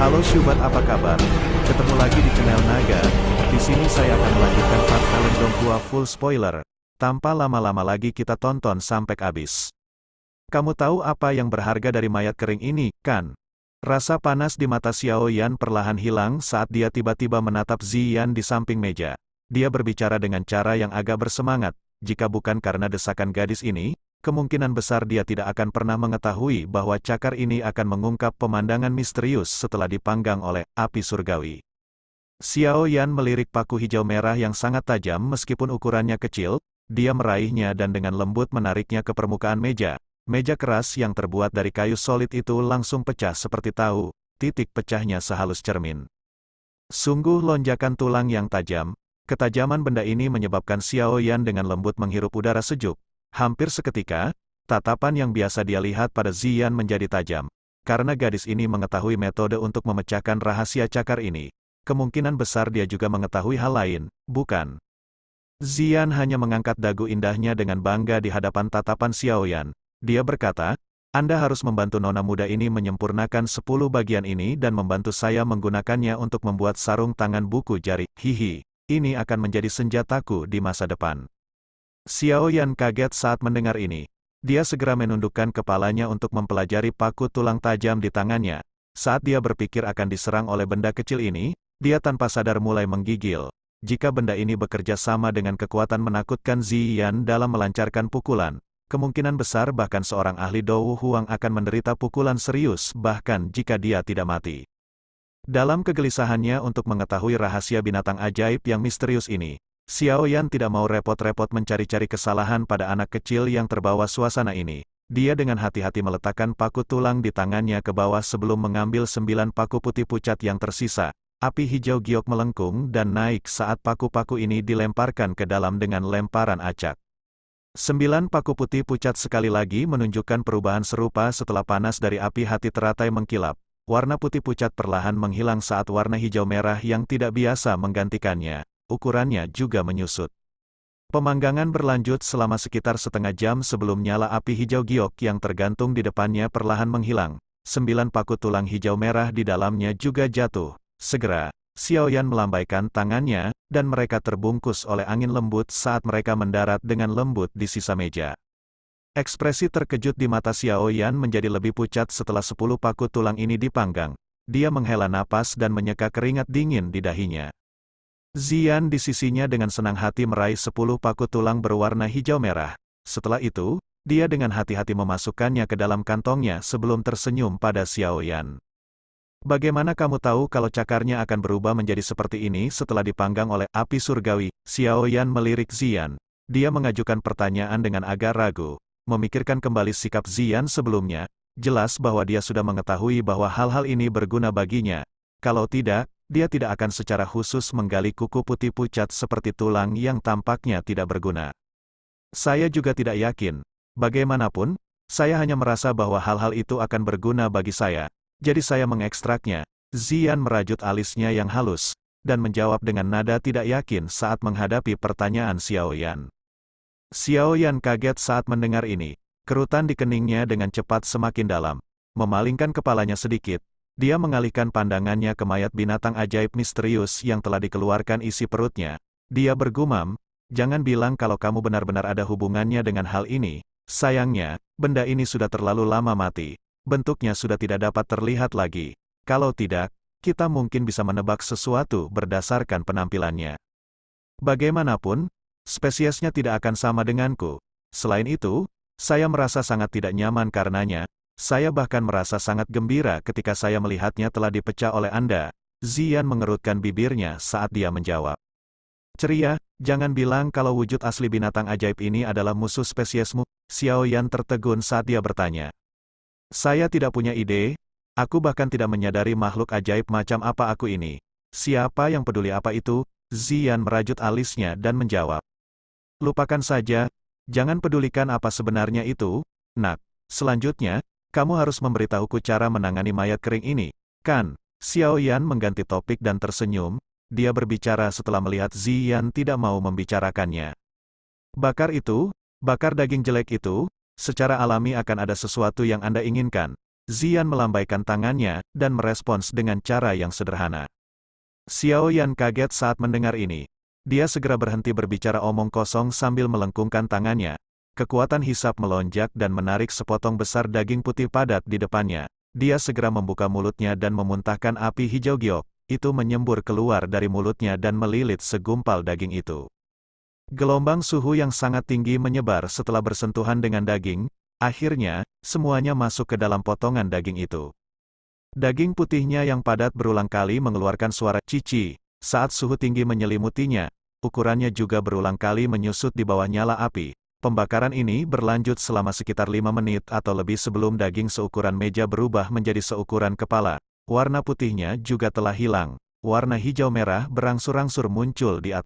Halo Syubat, apa kabar? Ketemu lagi di channel Naga. Di sini saya akan melanjutkan part Fallen Donghua full spoiler. Tanpa lama-lama lagi kita tonton sampai habis. Kamu tahu apa yang berharga dari mayat kering ini, kan? Rasa panas di mata Xiao Yan perlahan hilang saat dia tiba-tiba menatap Ziyan di samping meja. Dia berbicara dengan cara yang agak bersemangat. Jika bukan karena desakan gadis ini, kemungkinan besar dia tidak akan pernah mengetahui bahwa cakar ini akan mengungkap pemandangan misterius setelah dipanggang oleh api surgawi. Xiao Yan melirik paku hijau merah yang sangat tajam meskipun ukurannya kecil, dia meraihnya dan dengan lembut menariknya ke permukaan meja. Meja keras yang terbuat dari kayu solid itu langsung pecah seperti tahu, titik pecahnya sehalus cermin. Sungguh lonjakan tulang yang tajam, ketajaman benda ini menyebabkan Xiao Yan dengan lembut menghirup udara sejuk. Hampir seketika, tatapan yang biasa dia lihat pada Ziyan menjadi tajam. Karena gadis ini mengetahui metode untuk memecahkan rahasia cakar ini, kemungkinan besar dia juga mengetahui hal lain, bukan? Ziyan hanya mengangkat dagu indahnya dengan bangga di hadapan tatapan Xiao Yan. Dia berkata, Anda harus membantu nona muda ini menyempurnakan 10 bagian ini dan membantu saya menggunakannya untuk membuat sarung tangan buku jari. Hihi, ini akan menjadi senjataku di masa depan. Xiao Yan kaget saat mendengar ini. Dia segera menundukkan kepalanya untuk mempelajari paku tulang tajam di tangannya. Saat dia berpikir akan diserang oleh benda kecil ini, dia tanpa sadar mulai menggigil. Jika benda ini bekerja sama dengan kekuatan menakutkan Ziyan dalam melancarkan pukulan, kemungkinan besar bahkan seorang ahli Dou Huang akan menderita pukulan serius bahkan jika dia tidak mati. Dalam kegelisahannya untuk mengetahui rahasia binatang ajaib yang misterius ini, Xiao Yan tidak mau repot-repot mencari-cari kesalahan pada anak kecil yang terbawa suasana ini. Dia dengan hati-hati meletakkan paku tulang di tangannya ke bawah sebelum mengambil 9 paku putih pucat yang tersisa. Api hijau giok melengkung dan naik saat paku-paku ini dilemparkan ke dalam dengan lemparan acak. 9 paku putih pucat sekali lagi menunjukkan perubahan serupa setelah panas dari api hati teratai mengkilap. Warna putih pucat perlahan menghilang saat warna hijau merah yang tidak biasa menggantikannya. Ukurannya juga menyusut. Pemanggangan berlanjut selama sekitar setengah jam sebelum nyala api hijau giok yang tergantung di depannya perlahan menghilang. 9 paku tulang hijau merah di dalamnya juga jatuh. Segera, Xiao Yan melambaikan tangannya, dan mereka terbungkus oleh angin lembut saat mereka mendarat dengan lembut di sisa meja. Ekspresi terkejut di mata Xiao Yan menjadi lebih pucat setelah 10 paku tulang ini dipanggang. Dia menghela napas dan menyeka keringat dingin di dahinya. Ziyan di sisinya dengan senang hati meraih 10 paku tulang berwarna hijau merah. Setelah itu, dia dengan hati-hati memasukkannya ke dalam kantongnya sebelum tersenyum pada Xiao Yan. Bagaimana kamu tahu kalau cakarnya akan berubah menjadi seperti ini setelah dipanggang oleh api surgawi? Xiao Yan melirik Ziyan. Dia mengajukan pertanyaan dengan agak ragu. Memikirkan kembali sikap Ziyan sebelumnya, jelas bahwa dia sudah mengetahui bahwa hal-hal ini berguna baginya. Kalau tidak, dia tidak akan secara khusus menggali kuku putih pucat seperti tulang yang tampaknya tidak berguna. Saya juga tidak yakin. Bagaimanapun, saya hanya merasa bahwa hal-hal itu akan berguna bagi saya. Jadi saya mengekstraknya. Ziyan merajut alisnya yang halus, dan menjawab dengan nada tidak yakin saat menghadapi pertanyaan Xiao Yan. Xiao Yan kaget saat mendengar ini. Kerutan di keningnya dengan cepat semakin dalam. Memalingkan kepalanya sedikit, dia mengalihkan pandangannya ke mayat binatang ajaib misterius yang telah dikeluarkan isi perutnya. Dia bergumam, jangan bilang kalau kamu benar-benar ada hubungannya dengan hal ini. Sayangnya, benda ini sudah terlalu lama mati. Bentuknya sudah tidak dapat terlihat lagi. Kalau tidak, kita mungkin bisa menebak sesuatu berdasarkan penampilannya. Bagaimanapun, spesiesnya tidak akan sama denganku. Selain itu, saya merasa sangat tidak nyaman karenanya. Saya bahkan merasa sangat gembira ketika saya melihatnya telah dipecah oleh Anda. Ziyan mengerutkan bibirnya saat dia menjawab. Ceria, jangan bilang kalau wujud asli binatang ajaib ini adalah musuh spesiesmu. Xiao Yan tertegun saat dia bertanya. Saya tidak punya ide, aku bahkan tidak menyadari makhluk ajaib macam apa aku ini. Siapa yang peduli apa itu? Ziyan merajut alisnya dan menjawab. Lupakan saja, jangan pedulikan apa sebenarnya itu, nak. Selanjutnya, kamu harus memberitahuku cara menangani mayat kering ini, kan? Xiao Yan mengganti topik dan tersenyum. Dia berbicara setelah melihat Ziyan tidak mau membicarakannya. Bakar daging jelek itu, secara alami akan ada sesuatu yang Anda inginkan. Ziyan melambaikan tangannya, dan merespons dengan cara yang sederhana. Xiao Yan kaget saat mendengar ini. Dia segera berhenti berbicara omong kosong sambil melengkungkan tangannya. Kekuatan hisap melonjak dan menarik sepotong besar daging putih padat di depannya. Dia segera membuka mulutnya dan memuntahkan api hijau giok. Itu menyembur keluar dari mulutnya dan melilit segumpal daging itu. Gelombang suhu yang sangat tinggi menyebar setelah bersentuhan dengan daging. Akhirnya, semuanya masuk ke dalam potongan daging itu. Daging putihnya yang padat berulang kali mengeluarkan suara cici. Saat suhu tinggi menyelimutinya, ukurannya juga berulang kali menyusut di bawah nyala api. Pembakaran ini berlanjut selama sekitar 5 menit atau lebih sebelum daging seukuran meja berubah menjadi seukuran kepala. Warna putihnya juga telah hilang. Warna hijau merah berangsur-angsur muncul di atas.